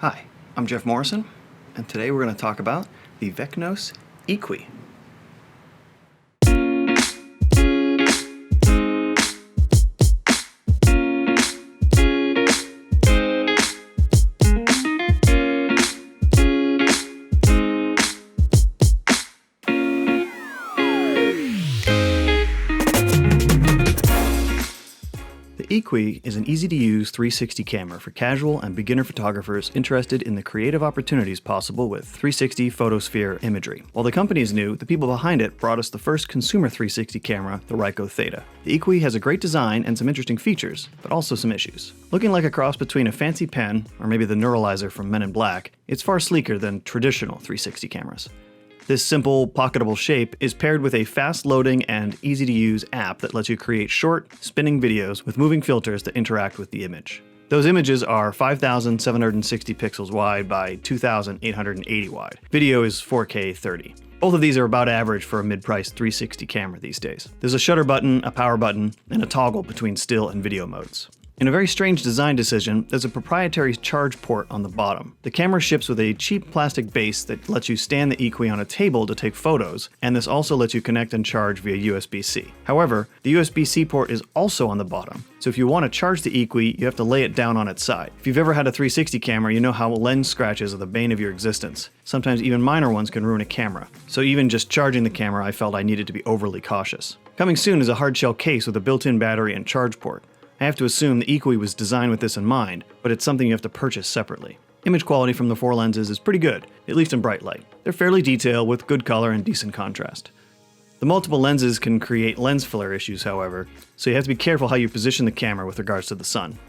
Hi, I'm Jeff Morrison, and today we're going to talk about the Vecnos IQUI. The IQUI is an easy-to-use 360 camera for casual and beginner photographers interested in the creative opportunities possible with 360 photosphere imagery. While the company is new, the people behind it brought us the first consumer 360 camera, the Ryko Theta. The IQUI has a great design and some interesting features, but also some issues. Looking like a cross between a fancy pen, or maybe the neuralizer from Men in Black, it's far sleeker than traditional 360 cameras. This simple, pocketable shape is paired with a fast-loading and easy-to-use app that lets you create short, spinning videos with moving filters that interact with the image. Those images are 5,760 pixels wide by 2,880 wide. Video is 4K 30. Both of these are about average for a mid-priced 360 camera these days. There's a shutter button, a power button, and a toggle between still and video modes. In a very strange design decision, there's a proprietary charge port on the bottom. The camera ships with a cheap plastic base that lets you stand the IQUI on a table to take photos, and this also lets you connect and charge via USB-C. However, the USB-C port is also on the bottom, so if you want to charge the IQUI, you have to lay it down on its side. If you've ever had a 360 camera, you know how lens scratches are the bane of your existence. Sometimes even minor ones can ruin a camera. So even just charging the camera, I felt I needed to be overly cautious. Coming soon is a hardshell case with a built-in battery and charge port. I have to assume the IQUI was designed with this in mind, but it's something you have to purchase separately. Image quality from the 4 lenses is pretty good, at least in bright light. They're fairly detailed with good color and decent contrast. The multiple lenses can create lens flare issues, however, so you have to be careful how you position the camera with regards to the sun.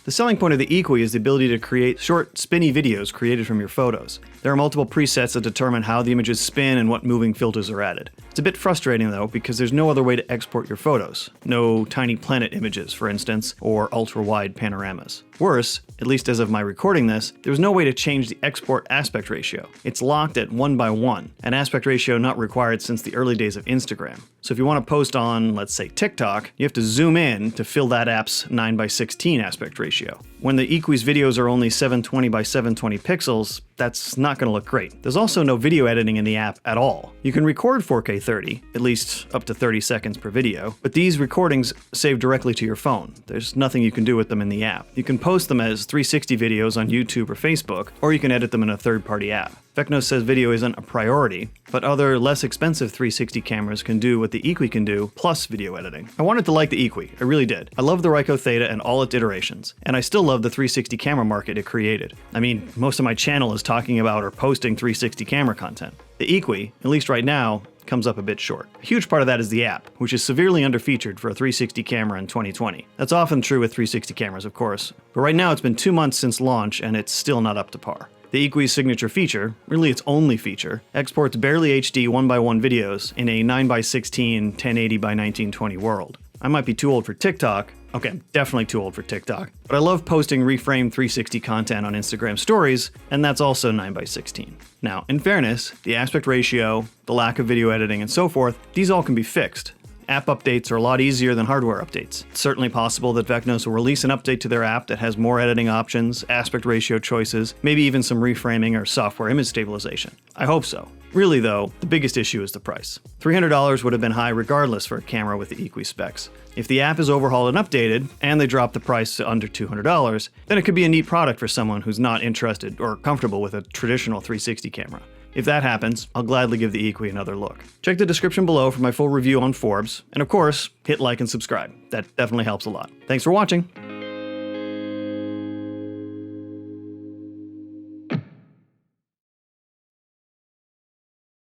The selling point of the IQUI is the ability to create short, spinny videos created from your photos. There are multiple presets that determine how the images spin and what moving filters are added. It's a bit frustrating though, because there's no other way to export your photos. No tiny planet images, for instance, or ultra-wide panoramas. Worse, at least as of my recording this, there's no way to change the export aspect ratio. It's locked at 1:1, an aspect ratio not required since the early days of Instagram. So if you want to post on, let's say, TikTok, you have to zoom in to fill that app's 9:16 aspect ratio. When the IQUI's videos are only 720 by 720 pixels, that's not going to look great. There's also no video editing in the app at all. You can record 4K 30, at least up to 30 seconds per video, but these recordings save directly to your phone. There's nothing you can do with them in the app. You can post them as 360 videos on YouTube or Facebook, or you can edit them in a third-party app. Vecnos says video isn't a priority, but other less expensive 360 cameras can do what the IQUI can do, plus video editing. I wanted to like the IQUI, I really did. I love the Ryko Theta and all its iterations, and I still love the 360 camera market it created. I mean, most of my channel is talking about or posting 360 camera content. The IQUI, at least right now, comes up a bit short. A huge part of that is the app, which is severely underfeatured for a 360 camera in 2020. That's often true with 360 cameras, of course, but right now it's been 2 months since launch and it's still not up to par. The IQUI's signature feature, really its only feature, exports barely HD 1:1 videos in a 9:16 1080x1920 world. I might be too old for TikTok. Okay, I'm definitely too old for TikTok. But I love posting reframed 360 content on Instagram stories, and that's also 9:16. Now, in fairness, the aspect ratio, the lack of video editing, and so forth, these all can be fixed. App updates are a lot easier than hardware updates. It's certainly possible that Vecnos will release an update to their app that has more editing options, aspect ratio choices, maybe even some reframing or software image stabilization. I hope so. Really though, the biggest issue is the price. $300 would have been high regardless for a camera with the IQUI specs. If the app is overhauled and updated, and they drop the price to under $200, then it could be a neat product for someone who's not interested or comfortable with a traditional 360 camera. If that happens, I'll gladly give the IQUI another look. Check the description below for my full review on Forbes, and of course, hit like and subscribe. That definitely helps a lot. Thanks for watching!